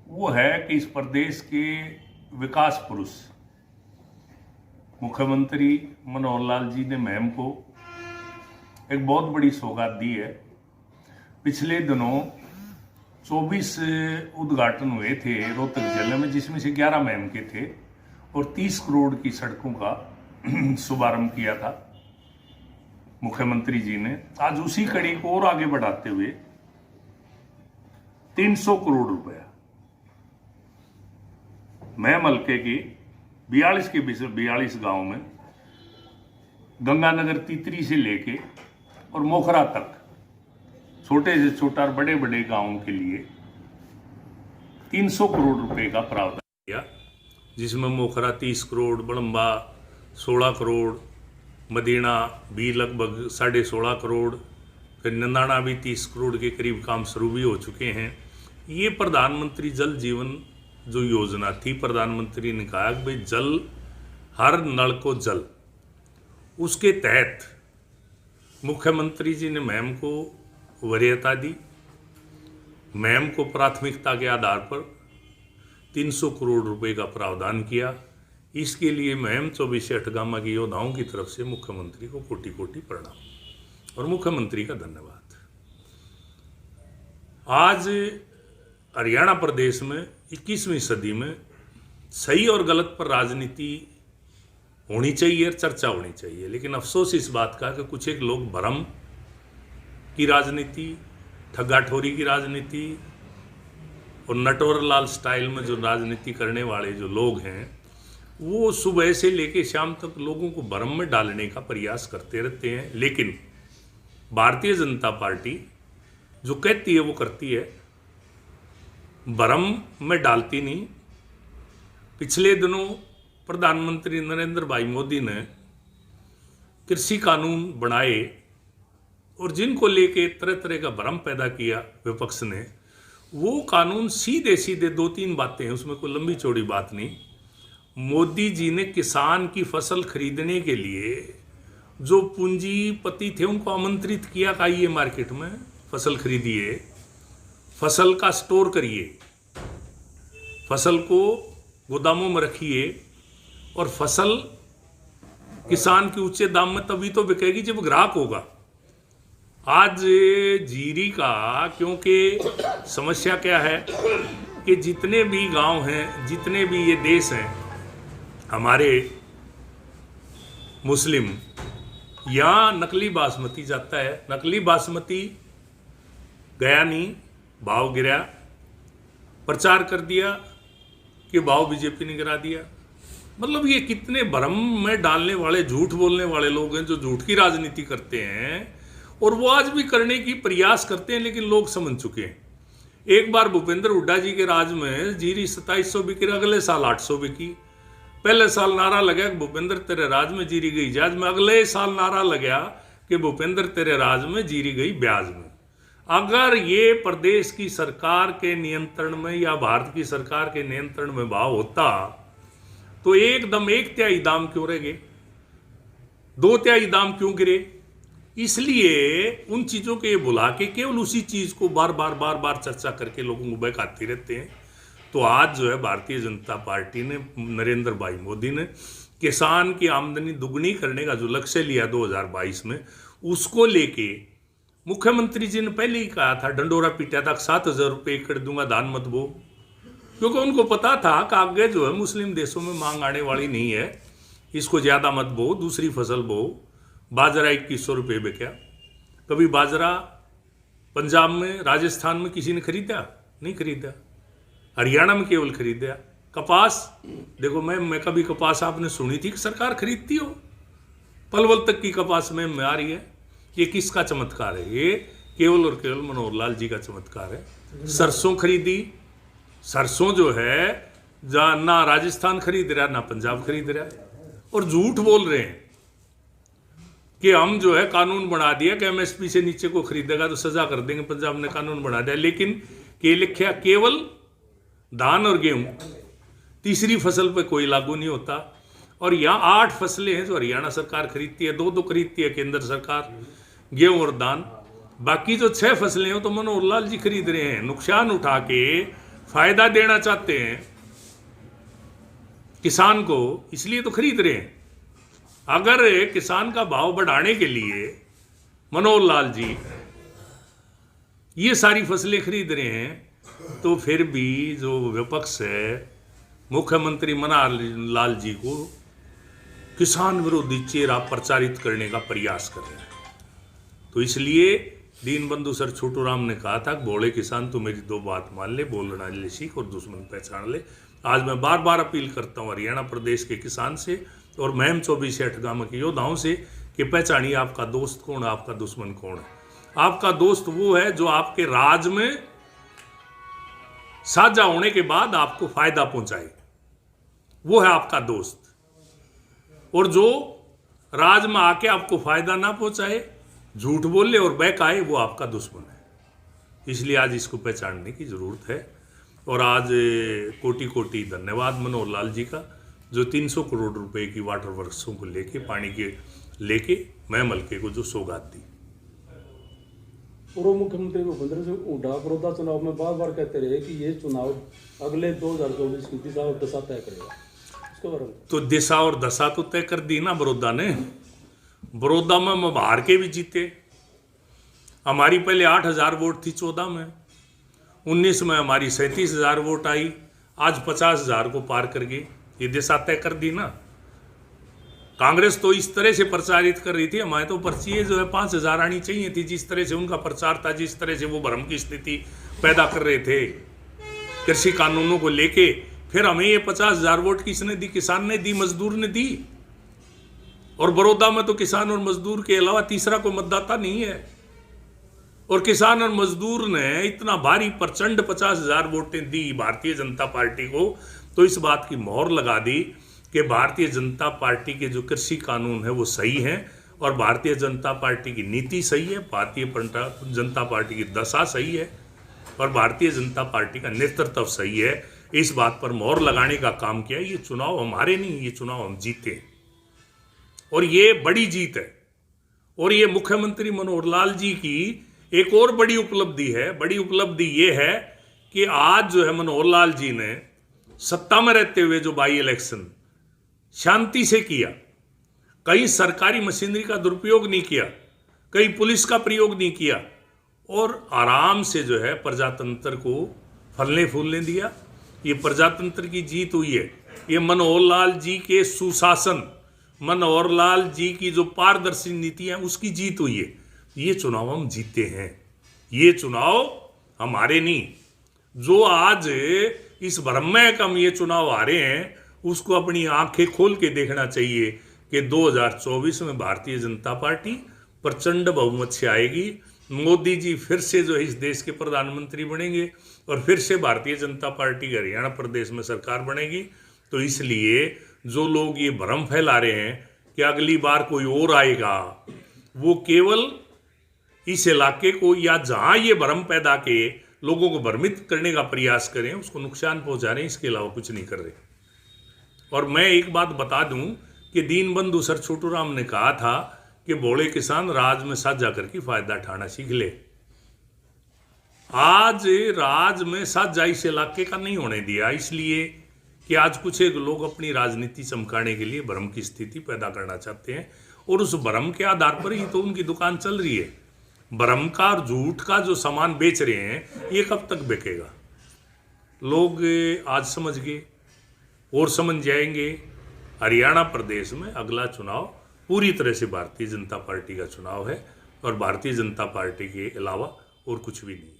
वो है कि इस प्रदेश के विकास पुरुष मुख्यमंत्री मनोहर लाल जी ने मैम को एक बहुत बड़ी सौगात दी है। पिछले दिनों 24 उद्घाटन हुए थे रोहतक जिले में, जिसमें से 11 मैम के थे और 30 करोड़ की सड़कों का शुभारंभ किया था मुख्यमंत्री जी ने। आज उसी कड़ी को और आगे बढ़ाते हुए 300 करोड़ रुपया मैम हल्के की 42 गांव में गंगानगर तीतरी से लेके और मोखरा तक छोटे से छोटा और बड़े बड़े गांवों के लिए 300 करोड़ रुपए का प्रावधान किया, जिसमें मोखरा 30 करोड़, बड़म्बा 16 करोड़, मदीना भी लगभग 16.5 करोड़, फिर नंदाना भी 30 करोड़ के करीब काम शुरू भी हो चुके हैं। ये प्रधानमंत्री जल जीवन जो योजना थी, प्रधानमंत्री ने कहा कि भाई जल, हर नल को जल, उसके तहत मुख्यमंत्री जी ने मैम को वरीयता दी। मैम को प्राथमिकता के आधार पर 300 करोड़ रुपए का प्रावधान किया। इसके लिए मैम 24 अठगामा की योद्धाओं की तरफ से मुख्यमंत्री को कोटि कोटि प्रणाम और मुख्यमंत्री का धन्यवाद। आज हरियाणा प्रदेश में 21वीं सदी में सही और गलत पर राजनीति होनी चाहिए और चर्चा होनी चाहिए, लेकिन अफसोस इस बात का कि कुछ एक लोग भ्रम की राजनीति, ठग्गाठोरी की राजनीति और नटवर लाल स्टाइल में जो राजनीति करने वाले जो लोग हैं, वो सुबह से लेकर शाम तक लोगों को भ्रम में डालने का प्रयास करते रहते हैं। लेकिन भारतीय जनता पार्टी जो कहती है वो करती है, भ्रम में डालती नहीं। पिछले दिनों प्रधानमंत्री नरेंद्र भाई मोदी ने कृषि कानून बनाए और जिनको लेके तरह तरह का भ्रम पैदा किया विपक्ष ने, वो कानून सीधे सीधे 2-3 बातें हैं, उसमें कोई लंबी चौड़ी बात नहीं। मोदी जी ने किसान की फसल खरीदने के लिए जो पूंजीपति थे उनको आमंत्रित किया कि आइए मार्केट में फसल खरीदिए, फसल का स्टोर करिए, फसल को गोदामों में रखिए और फसल किसान के ऊंचे दाम में तभी तो बिकेगी जब ग्राहक होगा। आज जीरी का, क्योंकि समस्या क्या है कि जितने भी गांव हैं, जितने भी ये देश हैं हमारे मुस्लिम, यहाँ नकली बासमती जाता है। नकली बासमती गया नहीं, भाव गिरा, प्रचार कर दिया कि भाव बीजेपी ने गिरा दिया। मतलब ये कितने भ्रम में डालने वाले, झूठ बोलने वाले लोग हैं जो झूठ की राजनीति करते हैं और वो आज भी करने की प्रयास करते हैं, लेकिन लोग समझ चुके हैं। एक बार भूपेंद्र हुड्डा जी के राज में जीरी 2700 बिकी, अगले साल 800 बिकी। पहले साल नारा लगा कि भूपेंद्र तेरे राज में जीरी गई जहाज में, अगले साल नारा लगा कि भूपेंद्र तेरे राज में जीरी गई ब्याज में। अगर ये प्रदेश की सरकार के नियंत्रण में या भारत की सरकार के नियंत्रण में भाव होता तो एकदम 1/3 दाम क्यों रह गए, 2/3 दाम क्यों गिरे? इसलिए उन चीजों को ये बुला के केवल उसी चीज को बार बार चर्चा करके लोगों को बहकाते रहते हैं। तो आज जो है भारतीय जनता पार्टी ने, नरेंद्र भाई मोदी ने किसान की आमदनी दुगनी करने का जो लक्ष्य लिया 2022 में, उसको लेके मुख्यमंत्री जी ने पहले ही कहा था, डंडोरा पीटा था, 7,000 रुपये एकड़ दूंगा, धान मत बो, क्योंकि उनको पता था कि आगे जो है मुस्लिम देशों में मांग आने वाली नहीं है, इसको ज्यादा मत बो, दूसरी फसल बो। बाजरा 2100 रुपये बिका। कभी बाजरा पंजाब में, राजस्थान में किसी ने खरीदा? नहीं खरीदा। हरियाणा में केवल खरीदा। कपास देखो, मैं कभी कपास आपने सुनी थी कि सरकार खरीदती हो? पलवल तक की कपास में आ रही है। ये किसका चमत्कार है? ये केवल और केवल मनोहर लाल जी का चमत्कार है। सरसों खरीदी, सरसों जो है ना राजस्थान खरीद रहा ना पंजाब खरीद रहा, और झूठ बोल रहे हैं कि हम जो है कानून बना दिया कि एमएसपी से नीचे को खरीदेगा तो सजा कर देंगे, पंजाब ने कानून बना दिया। लेकिन के लिखा केवल धान और गेहूं, तीसरी फसल पे कोई लागू नहीं होता। और यहाँ 8 फसलें हैं जो हरियाणा सरकार खरीदती है, 2 खरीदती है केंद्र सरकार, गेहूं और धान। बाकी जो 6 फसलें हो तो मनोहर लाल जी खरीद रहे हैं, नुकसान उठा के फायदा देना चाहते हैं किसान को, इसलिए तो खरीद रहे हैं। अगर किसान का भाव बढ़ाने के लिए मनोहर लाल जी ये सारी फसलें खरीद रहे हैं तो फिर भी जो विपक्ष है मुख्यमंत्री मनोहर लाल जी को किसान विरोधी चेहरा प्रचारित करने का प्रयास कर रहे हैं। तो इसलिए दीनबंधु सर छोटू राम ने कहा था कि भोले किसान तो मेरी 2 बात मान ले, बोलना ले सीख और दुश्मन पहचान ले। आज मैं बार बार अपील करता हूँ हरियाणा प्रदेश के किसान से और महम 24 हटगामा के योद्धाओं से कि पहचानिए आपका दोस्त कौन है, आपका दुश्मन कौन है। आपका दोस्त वो है जो आपके राज में साझा होने के बाद आपको फायदा पहुंचाए, वो है आपका दोस्त। और जो राज में आके आपको फायदा ना पहुंचाए, झूठ बोले और बहकाए, वो आपका दुश्मन है। इसलिए आज इसको पहचानने की जरूरत है। और आज कोटि कोटि धन्यवाद मनोहर लाल जी का, जो 300 करोड़ रुपए की वाटर वर्क्सों को लेके, पानी के लेके महम हल्के को जो सौगात दी। पूर्व मुख्यमंत्री भूपेंद्र सिंह हुड्डा बड़ौदा चुनाव में बार बार कहते रहे कि ये चुनाव अगले 2024 की दिशा और दशा तय करेगा, इसके बारे में तो दिशा और दशा तो तय कर दी ना बड़ौदा ने। बड़ौदा में हम हार के भी जीते। हमारी पहले 8,000 वोट थी 14 में, 19 में हमारी 37,000 वोट आई, आज 50,000 को पार कर गई। ये दिशा तय कर दी ना। कांग्रेस तो इस तरह से प्रचारित कर रही थी, हमारे तो पर्ची जो है 5,000 आनी चाहिए थी। जिस तरह से उनका प्रचार था, जिस तरह से वो भ्रम की स्थिति पैदा कर रहे थे कृषि कानूनों को लेके, फिर हमें ये 50,000 वोट किसने दी? किसान ने दी, मजदूर ने दी। और बड़ौदा में तो किसान और मजदूर के अलावा तीसरा कोई मतदाता नहीं है। और किसान और मजदूर ने इतना भारी प्रचंड 50,000 वोटें दी भारतीय जनता पार्टी को, तो इस बात की मोहर लगा दी कि भारतीय जनता पार्टी के जो कृषि कानून है वो सही है और भारतीय जनता पार्टी की नीति सही है, भारतीय जनता पार्टी की दशा सही है और भारतीय जनता पार्टी का नेतृत्व सही है। इस बात पर मोहर लगाने का काम किया। ये चुनाव हमारे नहीं, ये चुनाव हम जीते हैं और ये बड़ी जीत है। और ये मुख्यमंत्री मनोहर लाल जी की एक और बड़ी उपलब्धि है। बड़ी उपलब्धि ये है कि आज जो है मनोहर लाल जी ने सत्ता में रहते हुए जो बाई इलेक्शन शांति से किया, कहीं सरकारी मशीनरी का दुरुपयोग नहीं किया, कहीं पुलिस का प्रयोग नहीं किया और आराम से जो है प्रजातंत्र को फलने फूलने दिया। ये प्रजातंत्र की जीत हुई है। ये मनोहर लाल जी के सुशासन, मनोहर लाल जी की जो पारदर्शी नीतियां उसकी जीत हुई है। ये चुनाव हम जीते हैं, ये चुनाव हमारे नहीं। जो आज इस भ्रम में हम ये चुनाव हारे हैं, उसको अपनी आंखें खोल के देखना चाहिए कि 2024 में भारतीय जनता पार्टी प्रचंड बहुमत से आएगी। मोदी जी फिर से जो है इस देश के प्रधानमंत्री बनेंगे और फिर से भारतीय जनता पार्टी हरियाणा प्रदेश में सरकार बनेगी। तो इसलिए जो लोग ये भ्रम फैला रहे हैं कि अगली बार कोई और आएगा, वो केवल इस इलाके को या जहां ये भ्रम पैदा के लोगों को भ्रमित करने का प्रयास करें, उसको नुकसान पहुंचा रहे हैं, इसके अलावा कुछ नहीं कर रहे। और मैं एक बात बता दूं कि दीनबंधु सर छोटू राम ने कहा था कि भोले किसान राज में साझा करके फायदा उठाना सीख ले। आज राज में साझा इस इलाके का नहीं होने दिया, इसलिए कि आज कुछ एक लोग अपनी राजनीति चमकाने के लिए भ्रम की स्थिति पैदा करना चाहते हैं और उस भ्रम के आधार पर ही तो उनकी दुकान चल रही है। भ्रम का और झूठ का जो सामान बेच रहे हैं, ये कब तक बिकेगा? लोग आज समझ गए और समझ जाएंगे। हरियाणा प्रदेश में अगला चुनाव पूरी तरह से भारतीय जनता पार्टी का चुनाव है और भारतीय जनता पार्टी के अलावा और कुछ भी नहीं।